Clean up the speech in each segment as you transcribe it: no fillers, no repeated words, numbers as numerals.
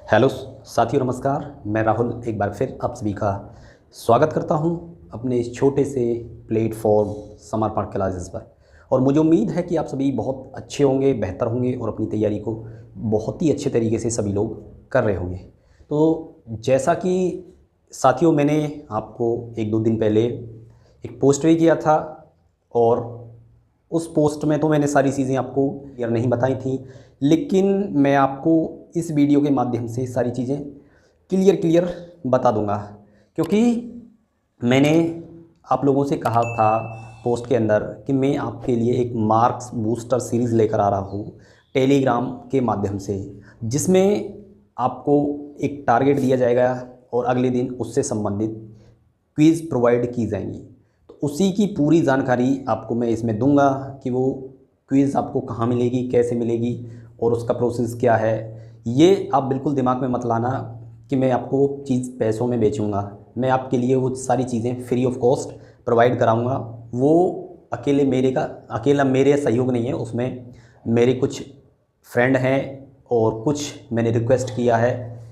Hello साथियों, नमस्कार। मैं राहुल एक बार फिर आप सभी का स्वागत करता हूं अपने इस छोटे से प्लेटफॉर्म समर्पण क्लासेस पर। और मुझे उम्मीद है कि आप सभी बहुत अच्छे होंगे, बेहतर होंगे और अपनी तैयारी को बहुत ही अच्छे तरीके से सभी लोग कर रहे होंगे। तो जैसा कि साथियों, मैंने आपको एक दो दिन पहले एक पोस्ट भी किया था और उस पोस्ट में तो मैंने सारी चीज़ें आपको क्लियर नहीं बताई थी, लेकिन मैं आपको इस वीडियो के माध्यम से सारी चीज़ें क्लियर बता दूंगा। क्योंकि मैंने आप लोगों से कहा था पोस्ट के अंदर कि मैं आपके लिए एक मार्क्स बूस्टर सीरीज़ लेकर आ रहा हूँ टेलीग्राम के माध्यम से, जिसमें आपको एक टारगेट दिया जाएगा और अगले दिन उससे संबंधित क्विज़ प्रोवाइड की जाएंगी। तो उसी की पूरी जानकारी आपको मैं इसमें दूंगा कि वो क्विज़ आपको कहाँ मिलेगी, कैसे मिलेगी और उसका प्रोसेस क्या है। ये आप बिल्कुल दिमाग में मत लाना कि मैं आपको वो चीज़ पैसों में बेचूंगा। मैं आपके लिए वो सारी चीज़ें फ्री ऑफ कॉस्ट प्रोवाइड कराऊंगा। वो अकेला मेरे सहयोग नहीं है, उसमें मेरे कुछ फ्रेंड हैं और कुछ मैंने रिक्वेस्ट किया है,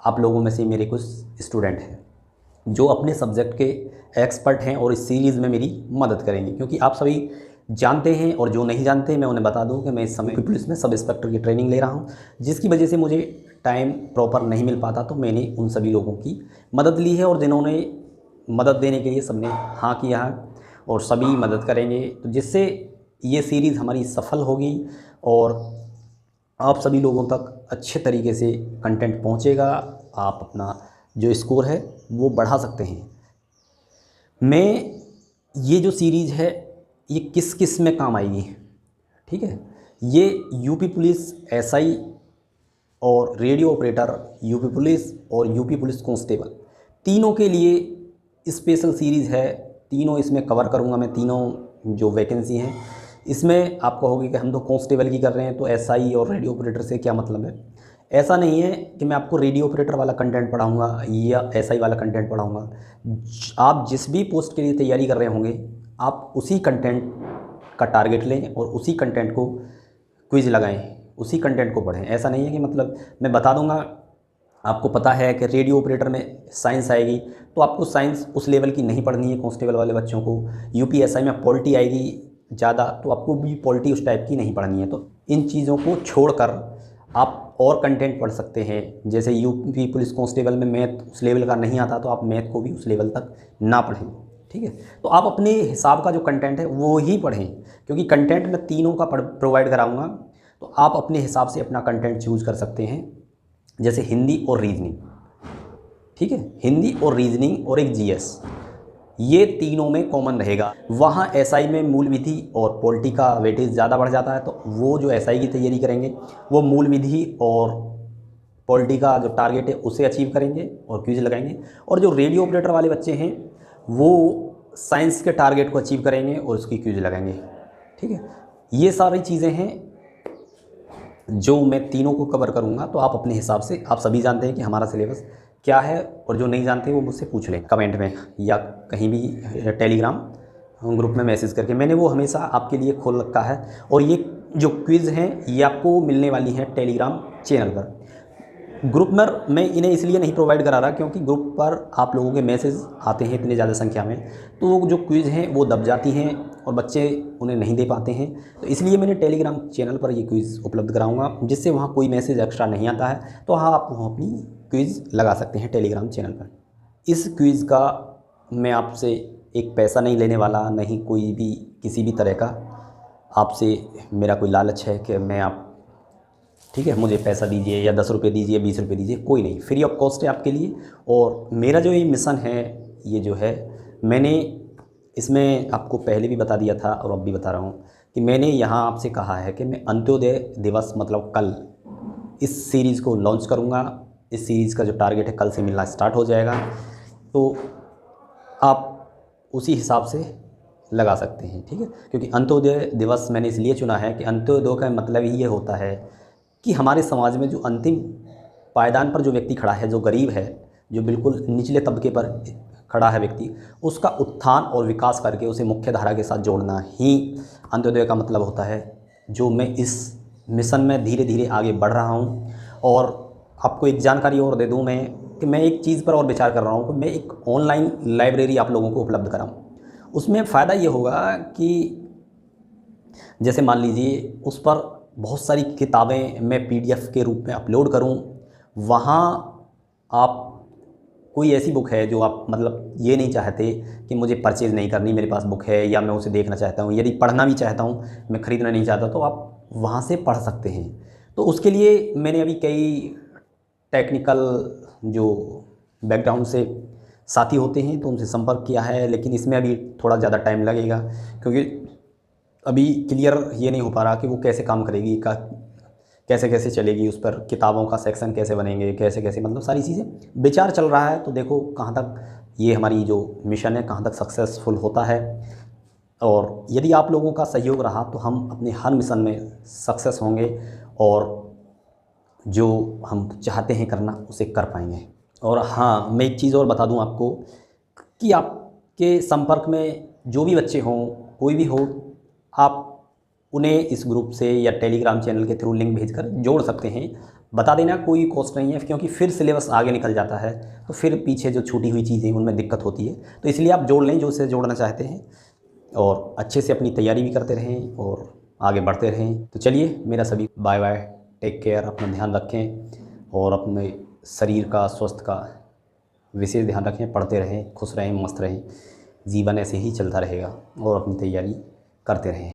आप लोगों में से मेरे कुछ स्टूडेंट हैं जो अपने सब्जेक्ट के एक्सपर्ट हैं और इस सीरीज़ में मेरी मदद करेंगे। क्योंकि आप सभी जानते हैं और जो नहीं जानते मैं उन्हें बता दूं कि मैं इस समय पुलिस में सब इंस्पेक्टर की ट्रेनिंग ले रहा हूं, जिसकी वजह से मुझे टाइम प्रॉपर नहीं मिल पाता। तो मैंने उन सभी लोगों की मदद ली है और जिन्होंने मदद देने के लिए सबने हाँ किया है और सभी मदद करेंगे, तो जिससे ये सीरीज़ हमारी सफल होगी और आप सभी लोगों तक अच्छे तरीके से कंटेंट पहुंचेगा। आप अपना जो स्कोर है वो बढ़ा सकते हैं। मैं ये जो सीरीज़ है ये किस किस में काम आएगी, ठीक है। ये यूपी पुलिस एसआई और रेडियो ऑपरेटर, यूपी पुलिस और यूपी पुलिस कांस्टेबल, तीनों के लिए स्पेशल सीरीज़ है। तीनों इसमें कवर करूँगा मैं, तीनों जो वैकेंसी हैं इसमें। आप कहोगे कि हम तो कांस्टेबल की कर रहे हैं तो एसआई और रेडियो ऑपरेटर से क्या मतलब है। ऐसा नहीं है कि मैं आपको रेडियो ऑपरेटर वाला कंटेंट पढ़ाऊँगा या एसआई वाला कंटेंट पढ़ाऊँगा। आप जिस भी पोस्ट के लिए तैयारी कर रहे होंगे आप उसी कंटेंट का टारगेट लें और उसी कंटेंट को क्विज़ लगाएं, उसी कंटेंट को पढ़ें। ऐसा नहीं है कि मतलब मैं बता दूंगा, आपको पता है कि रेडियो ऑपरेटर में साइंस आएगी तो आपको साइंस उस लेवल की नहीं पढ़नी है कांस्टेबल वाले बच्चों को। यूपीएसआई में पॉलिटी आएगी ज़्यादा तो आपको भी पॉलिटी उस टाइप की नहीं पढ़नी है। तो इन चीज़ों को छोड़कर आप और कंटेंट पढ़ सकते हैं। जैसे यूपी पुलिस कांस्टेबल में मैथ उस लेवल का नहीं आता तो आप मैथ को भी उस लेवल तक ना पढ़ें, ठीक है। तो आप अपने हिसाब का जो कंटेंट है वो ही पढ़ें, क्योंकि कंटेंट मैं तीनों का प्रोवाइड कराऊंगा। तो आप अपने हिसाब से अपना कंटेंट चूज़ कर सकते हैं। जैसे हिंदी और रीजनिंग, ठीक है, हिंदी और रीजनिंग और एक जीएस, ये तीनों में कॉमन रहेगा। वहाँ एसआई में मूल विधि और पॉलिटी का वेटेज ज़्यादा बढ़ जाता है, तो वो जो एसआई की तैयारी करेंगे वो मूल विधि और पॉलिटी का जो टारगेट है उसे अचीव करेंगे और क्विज लगाएंगे। और जो रेडियो ऑपरेटर वाले बच्चे हैं वो साइंस के टारगेट को अचीव करेंगे और उसकी क्विज लगाएंगे, ठीक है। ये सारी चीज़ें हैं जो मैं तीनों को कवर करूंगा। तो आप अपने हिसाब से, आप सभी जानते हैं कि हमारा सिलेबस क्या है, और जो नहीं जानते वो मुझसे पूछ लें कमेंट में या कहीं भी टेलीग्राम ग्रुप में मैसेज करके। मैंने वो हमेशा आपके लिए खोल रखा है। और ये जो क्विज़ हैं ये आपको मिलने वाली हैं टेलीग्राम चैनल पर। ग्रुप में मैं इन्हें इसलिए नहीं प्रोवाइड करा रहा क्योंकि ग्रुप पर आप लोगों के मैसेज आते हैं इतने ज़्यादा संख्या में, तो वो जो क्विज़ हैं वो दब जाती हैं और बच्चे उन्हें नहीं दे पाते हैं। तो इसलिए मैंने टेलीग्राम चैनल पर ये क्विज़ उपलब्ध कराऊंगा, जिससे वहाँ कोई मैसेज एक्स्ट्रा नहीं आता है। तो हाँ, आप वहाँ अपनी क्विज़ लगा सकते हैं टेलीग्राम चैनल पर। इस क्विज़ का मैं आपसे एक पैसा नहीं लेने वाला, नहीं कोई भी किसी भी तरह का आपसे मेरा कोई लालच है कि मैं आप, ठीक है, मुझे पैसा दीजिए या 10 रुपये दीजिए, 20 रुपये दीजिए, कोई नहीं, फ्री ऑफ कॉस्ट है आपके लिए। और मेरा जो ये मिशन है ये जो है, मैंने इसमें आपको पहले भी बता दिया था और अब भी बता रहा हूँ कि मैंने यहाँ आपसे कहा है कि मैं अंत्योदय दिवस मतलब कल इस सीरीज़ को लॉन्च करूँगा। इस सीरीज़ का जो टारगेट है कल से मिलना स्टार्ट हो जाएगा। तो आप उसी हिसाब से लगा सकते हैं, ठीक है। क्योंकि अंत्योदय दिवस मैंने इसलिए चुना है कि अंत्योदय का मतलब ही ये होता है कि हमारे समाज में जो अंतिम पायदान पर जो व्यक्ति खड़ा है, जो गरीब है, जो बिल्कुल निचले तबके पर खड़ा है व्यक्ति, उसका उत्थान और विकास करके उसे मुख्य धारा के साथ जोड़ना ही अंत्योदय का मतलब होता है। जो मैं इस मिशन में धीरे धीरे आगे बढ़ रहा हूँ और आपको एक जानकारी और दे दूं मैं कि मैं एक चीज़ पर और विचार कर रहा हूँ कि मैं एक ऑनलाइन लाइब्रेरी आप लोगों को उपलब्ध कराऊँ। उसमें फ़ायदा ये होगा कि जैसे मान लीजिए उस पर बहुत सारी किताबें मैं पीडीएफ के रूप में अपलोड करूं, वहाँ आप कोई ऐसी बुक है जो आप मतलब ये नहीं चाहते कि मुझे परचेज़ नहीं करनी, मेरे पास बुक है या मैं उसे देखना चाहता हूँ, यदि पढ़ना भी चाहता हूँ, मैं ख़रीदना नहीं चाहता, तो आप वहाँ से पढ़ सकते हैं। तो उसके लिए मैंने अभी कई टेक्निकल जो बैकग्राउंड से साथी होते हैं तो उनसे संपर्क किया है, लेकिन इसमें अभी थोड़ा ज़्यादा टाइम लगेगा क्योंकि अभी क्लियर ये नहीं हो पा रहा कि वो कैसे काम करेगी, का कैसे कैसे चलेगी, उस पर किताबों का सेक्शन कैसे बनेंगे, कैसे कैसे मतलब सारी चीज़ें विचार चल रहा है। तो देखो कहाँ तक ये हमारी जो मिशन है कहाँ तक सक्सेसफुल होता है, और यदि आप लोगों का सहयोग रहा तो हम अपने हर मिशन में सक्सेस होंगे और जो हम चाहते हैं करना उसे कर पाएंगे। और हाँ, मैं एक चीज़ और बता दूं आपको कि आपके संपर्क में जो भी बच्चे हों, कोई भी हो, आप उन्हें इस ग्रुप से या टेलीग्राम चैनल के थ्रू लिंक भेजकर जोड़ सकते हैं। बता देना, कोई कॉस्ट नहीं है, क्योंकि फिर सिलेबस आगे निकल जाता है तो फिर पीछे जो छूटी हुई चीज़ें उनमें दिक्कत होती है। तो इसलिए आप जोड़ लें जो उसे जोड़ना चाहते हैं, और अच्छे से अपनी तैयारी भी करते रहें और आगे बढ़ते रहें। तो चलिए मेरा सभी बाय बाय, टेक केयर, अपना ध्यान रखें और अपने शरीर का, स्वस्थ का विशेष ध्यान रखें, पढ़ते रहें, खुश रहें, मस्त रहें। जीवन ऐसे ही चलता रहेगा और अपनी तैयारी करते रहें।